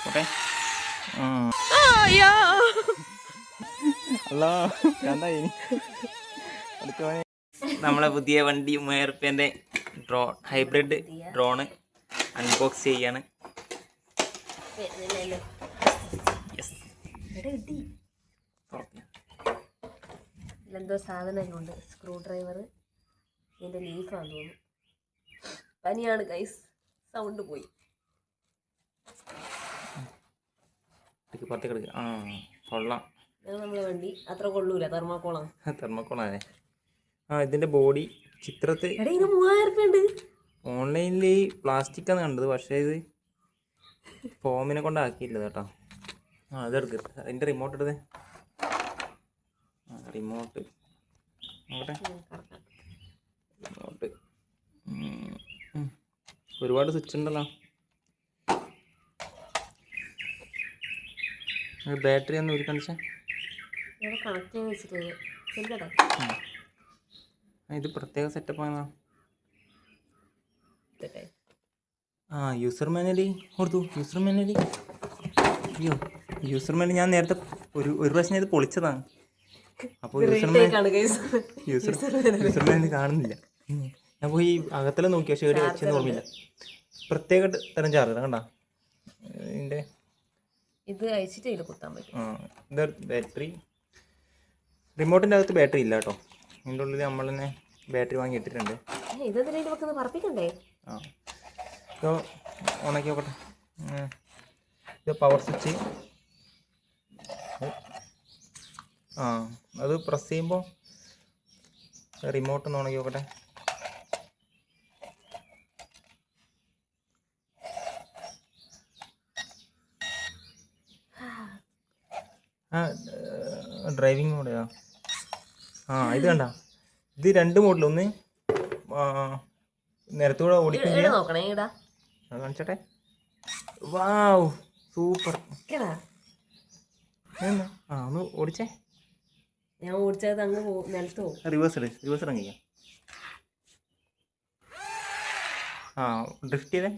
Okay നമ്മളെ പുതിയ വണ്ടി 3000 റുപ്യേൻ്റെ ഹൈബ്രിഡ് ഡ്രോണ് അൺബോക്സ് ചെയ്യാണ്. എന്തോ സാധനം കൊണ്ട് സ്ക്രൂ ഡ്രൈവർ ഇതിൻ്റെ ലീഫാന്ന് തോന്നുന്നു. പനിയാണ് ഗൈസ്, സൗണ്ട് പോയി. കൊള്ളാം. നമ്മളെ വണ്ടി അത്ര കൊള്ളൂല, തെർമോക്കോളാണേ. ഇതിൻ്റെ ബോഡി ചിത്രത്തിൽ 3000 റുപ്യ ഉണ്ട്. ഓൺലൈനിൽ പ്ലാസ്റ്റിക്കാണ് കണ്ടത്, പക്ഷേ ഇത് ഫോമിനെ കൊണ്ടാക്കിയില്ല കേട്ടോ. അതെടുക്ക്, അതിൻ്റെ റിമോട്ട് എടുത്തേ. റിമോട്ട് നോക്കട്ടെ. റിമോട്ട് ഒരുപാട് സ്വിച്ച് ഉണ്ടല്ലോ. ബാറ്ററി ഒന്ന് ഒരു കാണിച്ചാൽ ഇത് പ്രത്യേക സെറ്റപ്പാണ്. യൂസർ മാനുവലി കൊടുത്തു. യൂസർ മാനുവൽ ഞാൻ നേരത്തെ ഒരു പ്രാവശ്യം ഇത് പൊളിച്ചതാണ്. അപ്പോൾ യൂസർ മാനുവൽ കാണുന്നില്ല. ഞാൻ പോയി അകത്തെല്ലാം നോക്കി, പക്ഷേ ഇവിടെ വെച്ചെന്ന് ഓർമ്മയില്ല. പ്രത്യേക തരം ചാർജർ കണ്ട ഇതിൻ്റെ. ഇത് അയച്ചിട്ട് കുത്താൻ പറ്റും. ഇത് ബാറ്ററി, റിമോട്ടിൻ്റെ അകത്ത് ബാറ്ററി ഇല്ല കേട്ടോ. ഇതിൻ്റെ ഉള്ളിൽ നമ്മൾ തന്നെ ബാറ്ററി വാങ്ങി ഇട്ടിട്ടുണ്ട്. പറപ്പിക്കണ്ടേ? ഇത് ഓണാക്കി നോക്കട്ടെ. ഇത് പവർ സ്വിച്ച്. അത് പ്രസ് ചെയ്യുമ്പോൾ റിമോട്ട് ഒന്ന് ഓണാക്കി നോക്കട്ടെ. ഡ്രൈവിംഗ് മോഡാ. ഇത് കണ്ട, ഇത് 2 മോഡിൽ. ഒന്ന് നിരത്തൂടെ ഓടിക്കും ചെയ്യാം. കാണിച്ചോട്ടെ. വാവ്, സൂപ്പർ. ഒന്ന് ഓടിച്ചേ. ഞാൻ ഓടിച്ചത് അങ്ങ് നിലത്ത് പോകും. റിവേഴ്സ് ഇറങ്ങിക്കാം. ഡ്രിഫ്റ്റ് ചെയ്തേ.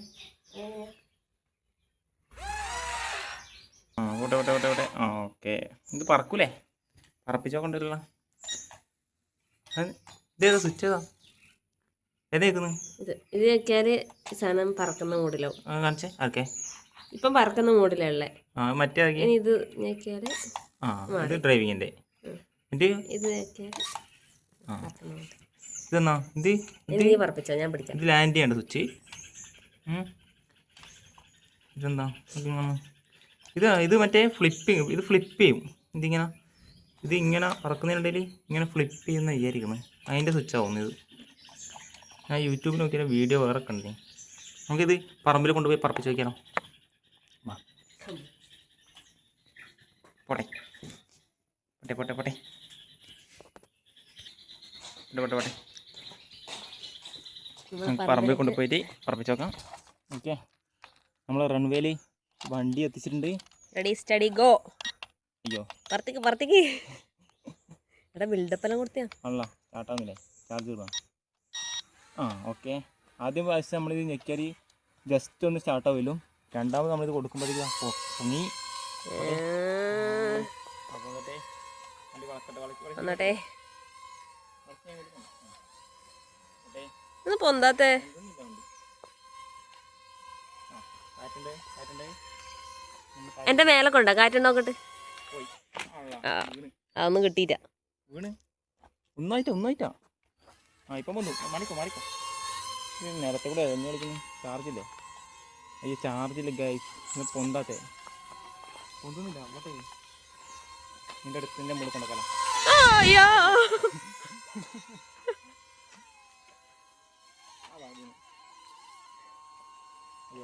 ഓട്ടെ. ഓക്കെ, ഇത് പറക്കൂലേ? പറപ്പിച്ചോക്കൊണ്ടല്ലോ. ഇതേതാ സ്വിച്ച്? ഏതാ ഇത് ഞെക്കിയാല് സാധനം പറക്കുന്ന മോഡിലാവും. കാണിച്ചേ. ഓക്കെ, ഇപ്പം പറക്കുന്ന മോഡിലല്ലേ. മറ്റേ ഇത് ഞെക്കിയാല് ഇത് ഡ്രൈവിങ്ങിന്റെ. ഇത് ഇതെന്നാ ഇത് പറപ്പിച്ചോ, ഞാൻ പിടിക്കാം. ഇത് ലാൻഡ് ചെയ്യേണ്ട സ്വിച്ച്. ഇതെന്താ ഇത് മറ്റേ ഫ്ലിപ്പിങ്. ഇത് ഫ്ലിപ്പ് ചെയ്യും. ഇതിങ്ങനെ പറക്കുന്നതിനിടയിൽ ഇങ്ങനെ ഫ്ലിപ്പ് ചെയ്യുന്ന വിചാരിക്കുന്നത്. അതിൻ്റെ സ്വിച്ചാവും ഇത്. ഞാൻ യൂട്യൂബിൽ നോക്കിയ വീഡിയോ വേറെ കണ്ടേ. നമുക്കിത് പറമ്പിൽ കൊണ്ടുപോയി പറപ്പിച്ച് വയ്ക്കാനോ? പോട്ടെ. പറമ്പിൽ കൊണ്ടുപോയിട്ട് പറപ്പിച്ച് നോക്കാം. ഓക്കെ, നമ്മൾ റൺവേയിൽ വണ്ടി എത്തിച്ചിട്ടുണ്ട്. Ready steady go. അയ്യോ, പറത്തിക്ക്. എടാ ബിൽഡപ്പ് എല്ലാം കൊടുത്തിയാ? അല്ല, സ്റ്റാർട്ടാവുന്നില്ലേ? ചാർജ് ഇടാം. ഓക്കെ. ആദ്യം പ്രാവശ്യം നമ്മളിത് ഞെക്കിയാൽ ജസ്റ്റ് ഒന്ന് സ്റ്റാർട്ടാവില്ലും. രണ്ടാമത് നമ്മളിത് കൊടുക്കുമ്പോഴേക്കും പൊങ്ങി. വന്നോട്ടെ. പൊന്താത്തേ. എന്റെ മേലെ കൊണ്ടാ കാറ്റുണ്ടോക്കട്ടെ. അതൊന്നും കിട്ടിയില്ല. ഒന്നായിട്ടാ. ഇപ്പം വന്നു. മാറിക്കോ. നേരത്തെ കൂടെ എഴുതി കളിക്കുന്നു. ചാർജില്ലേ? അയ്യോ, ചാർജില്ല ഗൈസ്. പൊന്താത്തേ. പൊന്തുന്നില്ല. അങ്ങോട്ടേ നിന്റെ അടുത്തിൻ്റെ മുകളിൽ കൊണ്ടേക്കാം. അയ്യോ,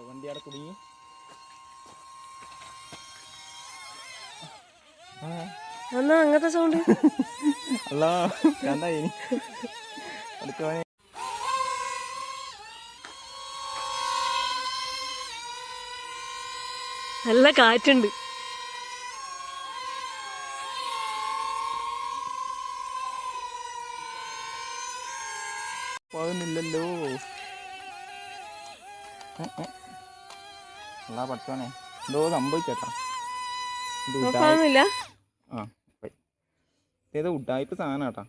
വണ്ടി അവിടെ കുടുങ്ങി. അങ്ങനത്തെ സൗണ്ട് അല്ല, എന്തായി അടുത്ത നല്ല കാറ്റുണ്ട്. പോകുന്നില്ലല്ലോ. അല്ല പഠിച്ചോനെ. എന്തോ സംഭവിച്ചേട്ടാ. നോക്കാവുന്നില്ല. ആ ഏതോ ഉഡായിപ്പ് സാധനം കേട്ടാ.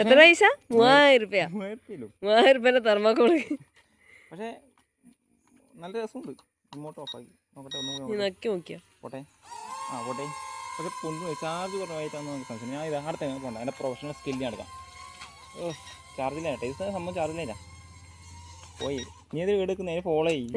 എത്ര പൈസ? 3000 രൂപ. 3000 രൂപേന്റെ തെർമാക്കോള്. പക്ഷേ നല്ല രസമുണ്ട്. റിമോട്ട് ഓഫാക്കി നോക്കട്ടെ, ഒന്നും നക്കി നോക്കിയാ പോട്ടെ. ആ പോട്ടെ. പക്ഷെ പൊന്നു ചാർജ് കുറവായിട്ടാണെന്ന് നമുക്ക് സംശയം. ഞാൻ ഇത് അടുത്ത പോകണ്ട, എൻ്റെ പ്രൊഫഷണൽ സ്കില്ല് ഞാൻ എടുക്കാം. ചാർജില്ല കേട്ടോ, ഇത് സംഭവം ചാർജില്ല പോയി. നീ ഇത് എടുക്കുന്നതിന് ഫോളോ ചെയ്യും.